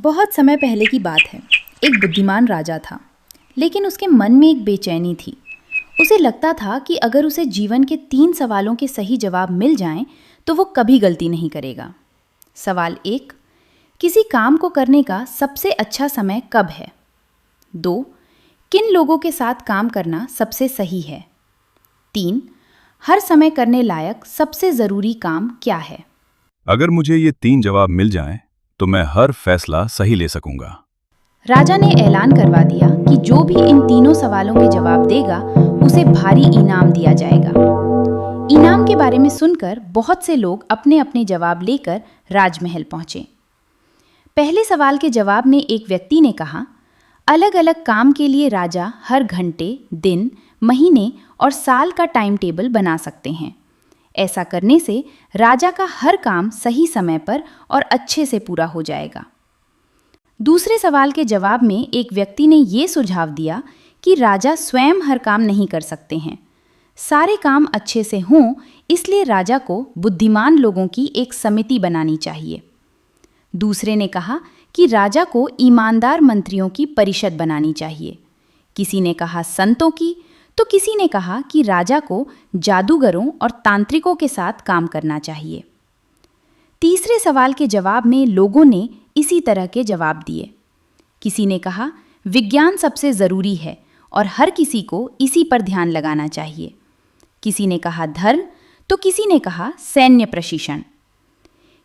बहुत समय पहले की बात है। एक बुद्धिमान राजा था, लेकिन उसके मन में एक बेचैनी थी। उसे लगता था कि अगर उसे जीवन के 3 सवालों के सही जवाब मिल जाएं, तो वो कभी गलती नहीं करेगा। सवाल 1, किसी काम को करने का सबसे अच्छा समय कब है? 2, किन लोगों के साथ काम करना सबसे सही है? 3, हर समय करने लायक सबसे ज़रूरी काम क्या है? अगर मुझे ये 3 जवाब मिल जाएं, तो मैं हर फैसला सही ले सकूंगा। राजा ने ऐलान करवा दिया कि जो भी इन तीनों सवालों के जवाब देगा, उसे भारी इनाम दिया जाएगा। इनाम के बारे में सुनकर बहुत से लोग अपने अपने जवाब लेकर राजमहल पहुंचे। पहले सवाल के जवाब में एक व्यक्ति ने कहा, अलग अलग काम के लिए राजा हर घंटे, दिन, महीने और साल का टाइम टेबल बना सकते हैं। ऐसा करने से राजा का हर काम सही समय पर और अच्छे से पूरा हो जाएगा। दूसरे सवाल के जवाब में एक व्यक्ति ने ये सुझाव दिया कि राजा स्वयं हर काम नहीं कर सकते हैं। सारे काम अच्छे से हों, इसलिए राजा को बुद्धिमान लोगों की एक समिति बनानी चाहिए। दूसरे ने कहा कि राजा को ईमानदार मंत्रियों की परिषद बनानी चाहिए। किसी ने कहा संतों की, तो किसी ने कहा कि राजा को जादूगरों और तांत्रिकों के साथ काम करना चाहिए। तीसरे सवाल के जवाब में लोगों ने इसी तरह के जवाब दिए। किसी ने कहा विज्ञान सबसे ज़रूरी है और हर किसी को इसी पर ध्यान लगाना चाहिए। किसी ने कहा धर्म, तो किसी ने कहा सैन्य प्रशिक्षण।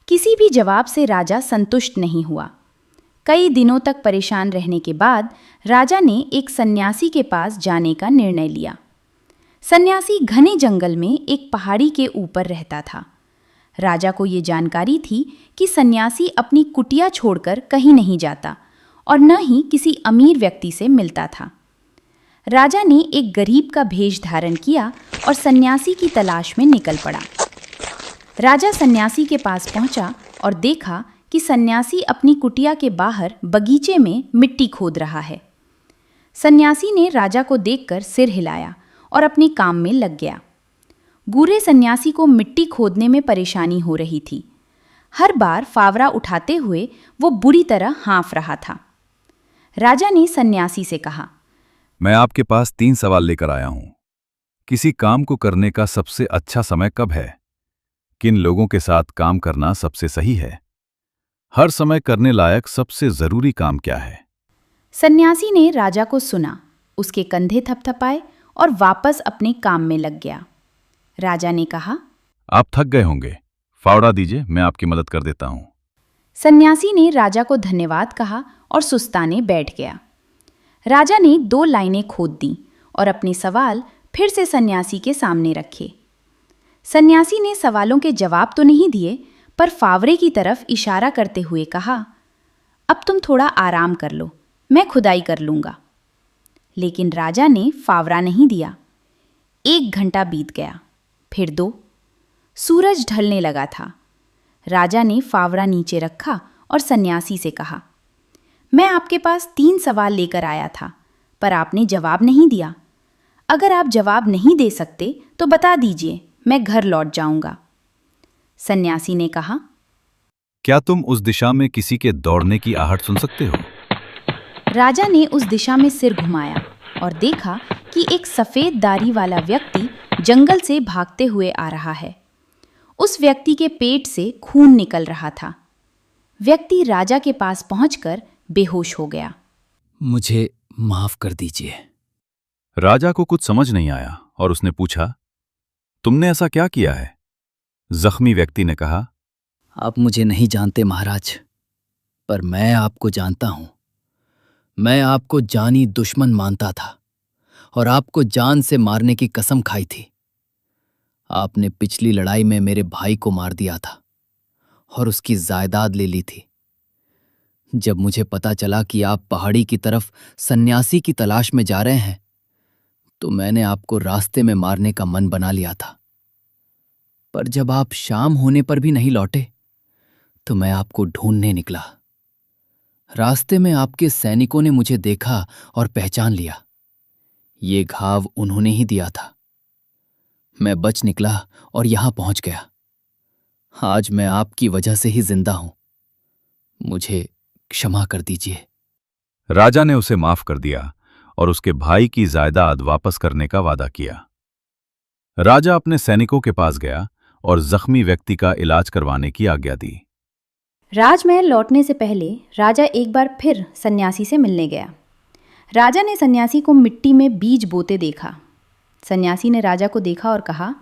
किसी भी जवाब से राजा संतुष्ट नहीं हुआ। कई दिनों तक परेशान रहने के बाद राजा ने एक सन्यासी के पास जाने का निर्णय लिया। सन्यासी घने जंगल में एक पहाड़ी के ऊपर रहता था। राजा को ये जानकारी थी कि सन्यासी अपनी कुटिया छोड़कर कहीं नहीं जाता और न ही किसी अमीर व्यक्ति से मिलता था। राजा ने एक गरीब का भेष धारण किया और सन्यासी की तलाश में निकल पड़ा। राजा सन्यासी के पास पहुंचा और देखा कि सन्यासी अपनी कुटिया के बाहर बगीचे में मिट्टी खोद रहा है। सन्यासी ने राजा को देखकर सिर हिलाया और अपने काम में लग गया। बूढ़े सन्यासी को मिट्टी खोदने में परेशानी हो रही थी। हर बार फावड़ा उठाते हुए वो बुरी तरह हाँफ रहा था। राजा ने सन्यासी से कहा, मैं आपके पास 3 सवाल लेकर आया हूं। किसी काम को करने का सबसे अच्छा समय कब है? किन लोगों के साथ काम करना सबसे सही है? हर समय करने लायक सबसे जरूरी काम क्या है? सन्यासी ने राजा को सुना, उसके कंधे थपथपाए और वापस अपने काम में लग गया। राजा ने कहा, आप थक गए होंगे, फावड़ा दीजिए, मैं आपकी मदद कर देता हूं। सन्यासी ने राजा को धन्यवाद कहा और सुस्ताने बैठ गया। राजा ने 2 लाइनें खोद दी और अपने सवाल फिर से सन्यासी के सामने रखे। सन्यासी ने सवालों के जवाब तो नहीं दिए, पर फावड़े की तरफ इशारा करते हुए कहा, अब तुम थोड़ा आराम कर लो, मैं खुदाई कर लूंगा। लेकिन राजा ने फावड़ा नहीं दिया। 1 घंटा बीत गया, फिर 2। सूरज ढलने लगा था। राजा ने फावड़ा नीचे रखा और सन्यासी से कहा, मैं आपके पास 3 सवाल लेकर आया था, पर आपने जवाब नहीं दिया। अगर आप जवाब नहीं दे सकते तो बता दीजिए, मैं घर लौट जाऊंगा। सन्यासी ने कहा, क्या तुम उस दिशा में किसी के दौड़ने की आहट सुन सकते हो? राजा ने उस दिशा में सिर घुमाया और देखा कि एक सफेद दाढ़ी वाला व्यक्ति जंगल से भागते हुए आ रहा है। उस व्यक्ति के पेट से खून निकल रहा था। व्यक्ति राजा के पास पहुंचकर बेहोश हो गया। मुझे माफ कर दीजिए। राजा को कुछ समझ नहीं आया और उसने पूछा, तुमने ऐसा क्या किया है? जख्मी व्यक्ति ने कहा, आप मुझे नहीं जानते महाराज, पर मैं आपको जानता हूं। मैं आपको जानी दुश्मन मानता था और आपको जान से मारने की कसम खाई थी। आपने पिछली लड़ाई में मेरे भाई को मार दिया था और उसकी जायदाद ले ली थी। जब मुझे पता चला कि आप पहाड़ी की तरफ सन्यासी की तलाश में जा रहे हैं, तो मैंने आपको रास्ते में मारने का मन बना लिया था। पर जब आप शाम होने पर भी नहीं लौटे, तो मैं आपको ढूंढने निकला। रास्ते में आपके सैनिकों ने मुझे देखा और पहचान लिया। ये घाव उन्होंने ही दिया था। मैं बच निकला और यहां पहुंच गया। आज मैं आपकी वजह से ही जिंदा हूं। मुझे क्षमा कर दीजिए। राजा ने उसे माफ कर दिया और उसके भाई की जायदाद वापस करने का वादा किया। राजा अपने सैनिकों के पास गया और जख्मी व्यक्ति का इलाज करवाने की आज्ञा दी। राजमहल लौटने से पहले राजा एक बार फिर सन्यासी से मिलने गया। राजा ने सन्यासी को मिट्टी में बीज बोते देखा। सन्यासी ने राजा को देखा और कहा,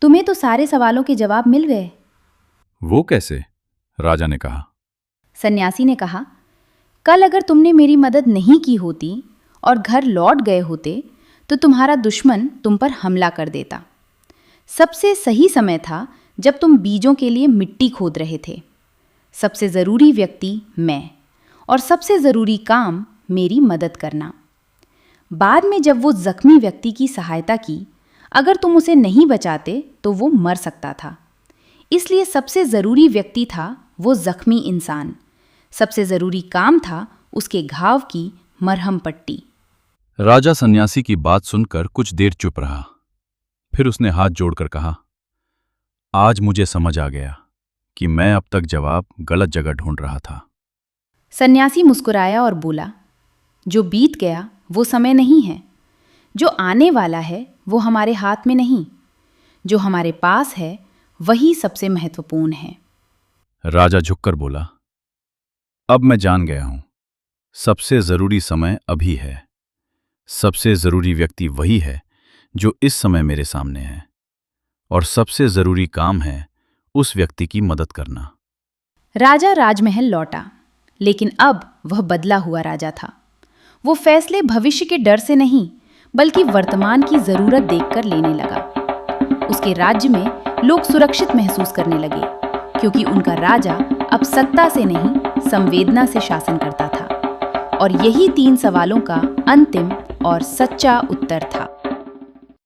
तुम्हें तो सारे सवालों के जवाब मिल गए। वो कैसे? राजा ने कहा। सन्यासी ने कहा, कल अगर तुमने मेरी मदद नहीं की होती और घर लौट गए होते तो तुम्हारा दुश्मन तुम पर हमला कर देता। सबसे सही समय था जब तुम बीजों के लिए मिट्टी खोद रहे थे। सबसे ज़रूरी व्यक्ति मैं और सबसे ज़रूरी काम मेरी मदद करना। बाद में जब वो जख्मी व्यक्ति की सहायता की, अगर तुम उसे नहीं बचाते तो वो मर सकता था। इसलिए सबसे ज़रूरी व्यक्ति था वो जख्मी इंसान। सबसे ज़रूरी काम था उसके घाव की मरहम पट्टी। राजा सन्यासी की बात सुनकर कुछ देर चुप रहा। फिर उसने हाथ जोड़कर कहा, आज मुझे समझ आ गया कि मैं अब तक जवाब गलत जगह ढूंढ रहा था। सन्यासी मुस्कुराया और बोला, जो बीत गया वो समय नहीं है। जो आने वाला है वो हमारे हाथ में नहीं। जो हमारे पास है वही सबसे महत्वपूर्ण है। राजा झुककर बोला, अब मैं जान गया हूं, सबसे जरूरी समय अभी है। सबसे जरूरी व्यक्ति वही है जो इस समय मेरे सामने है, और सबसे जरूरी काम है उस व्यक्ति की मदद करना। राजा राजमहल लौटा, लेकिन अब वह बदला हुआ राजा था। वो फैसले भविष्य के डर से नहीं बल्कि वर्तमान की जरूरत देखकर लेने लगा। उसके राज्य में लोग सुरक्षित महसूस करने लगे, क्योंकि उनका राजा अब सत्ता से नहीं संवेदना से शासन करता था। और यही 3 सवालों का अंतिम और सच्चा उत्तर था।